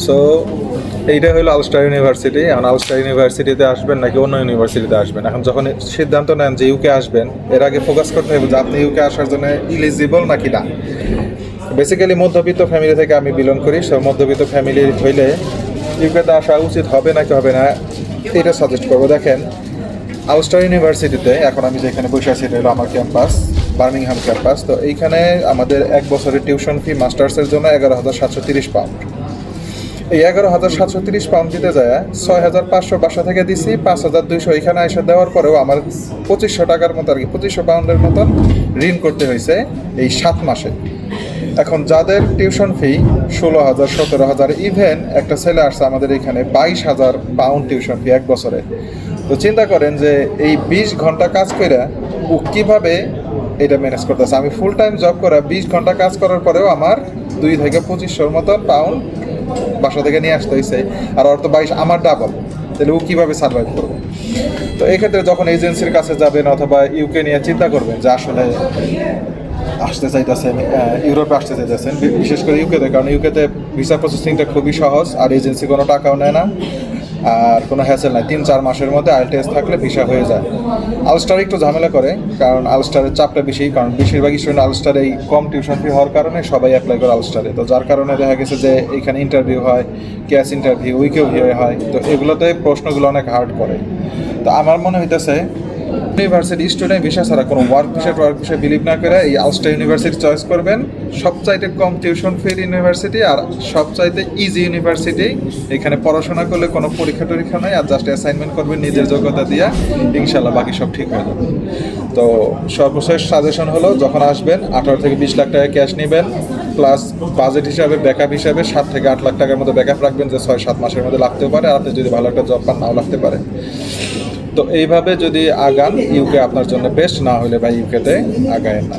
So এইটা হলো Ulster university. এখন আলস্টার ইউনিভার্সিটিতে আসবেন নাকি অন্য ইউনিভার্সিটিতে আসবেন, এখন যখন সিদ্ধান্ত নেন যে ইউকে আসবেন, এর আগে ফোকাস করতে হবে যে আপনি ইউকে আসার জন্য ইলিজিবল নাকি না। বেসিক্যালি মধ্যবিত্ত ফ্যামিলি থেকে আমি বিলং করি, সো মধ্যবিত্ত ফ্যামিলি হইলে ইউকেতে আসা উচিত হবে নাকি হবে না এটা সাজেস্ট করবো। দেখেন, আলস্টার ইউনিভার্সিটিতে এখন আমি যেখানে বসে আছি এটা হলো আমার ক্যাম্পাস, বার্মিংহাম ক্যাম্পাস। তো এইখানে আমাদের এক বছরের টিউশন ফি মাস্টার্সের জন্য 11,730 পাউন্ড। এই 11,730 পাউন্ড দিতে যায় 6,500 বাসা থেকে দিছি, 5,200 এখানে এসে দেওয়ার পরেও আমার 2,500 টাকার মতো আর কি 2,500 পাউন্ডের মতন ঋণ করতে হয়েছে এই 7 মাসে। এখন যাদের টিউশন ফি 16,000 17,000, ইভেন একটা ছেলে আসছে আমাদের এখানে 22,000 পাউন্ড টিউশন ফি এক বছরে। তো চিন্তা করেন যে এই 20 ঘন্টা কাজ করে ও কীভাবে এটা ম্যানেজ করতেছে। আমি ফুল টাইম জব করে 20 ঘন্টা কাজ করার পরেও আমার 2 থেকে 2,500 মতন পাউন্ড বাসা থেকে নিয়ে আসতে হয়েছে, আর অর্থ 22 আমার ডাবল। তাহলে ও কীভাবে সার্ভাইভ করবে? তো এই ক্ষেত্রে যখন এজেন্সির কাছে যাবেন অথবা ইউকে নিয়ে চিন্তা করবেন যে আসলে আসতে চাইতেছেন, ইউরোপে আসতে চাইতেছেন, বিশেষ করে ইউকেতে, কারণ ইউকেতে ভিসা প্রসেসিংটা খুবই সহজ, আর এজেন্সি কোনো টাকাও নেয় না, আর কোনো হ্যাসেল নাই। 3-4 মাসের মধ্যে আইএলটিএস থাকলে ভিসা হয়ে যায়। আলস্টার একটু ঝামেলা করে, কারণ আলস্টারের চাপটা বেশি, কারণ বেশিরভাগ স্টুডেন্ট আলস্টারে এই কম টিউশন ফি হওয়ার কারণে সবাই অ্যাপ্লাই করে আলস্টারে। তো যার কারণে দেখা গেছে যে এখানে ইন্টারভিউ হয়, ক্যাশ ইন্টারভিউ, উইকেও হয়। তো এগুলোতে প্রশ্নগুলো অনেক হার্ড করে। তো আমার মনে হইতেছে ইউনিভার্সিটি স্টুডেন্ট ভিসা ছাড়া কোনো ওয়ার্ক ভিসা বিলিভ না করে এই আলস্টার ইউনিভার্সিটি চয়েস করবেন। সবচাইতে কম টিউশন ফির ইউনিভার্সিটি আর সবচাইতে ইজি ইউনিভার্সিটি। এখানে পড়াশোনা করলে কোনো পরীক্ষা টরীক্ষা নাই, আর জাস্ট অ্যাসাইনমেন্ট করবেন নিজের যোগ্যতা দিয়া, ইনশাল্লাহ বাকি সব ঠিক হয়ে যাবে। তো সর্বশেষ সাজেশন হলো, যখন আসবেন 18 থেকে 20 লাখ টাকা ক্যাশ নেবেন, প্লাস বাজেট হিসাবে ব্যাকআপ হিসাবে 7 থেকে 8 লাখ টাকার মতো ব্যাকআপ রাখবেন, যে 6-7 মাসের মধ্যে লাগতেও পারে, আর আপনি যদি ভালো একটা জব পান নাও লাগতে পারে। তো এইভাবে যদি আগান, ইউকে আপনার জন্য বেস্ট, না হলে বা ইউকেতে আগায়েন না।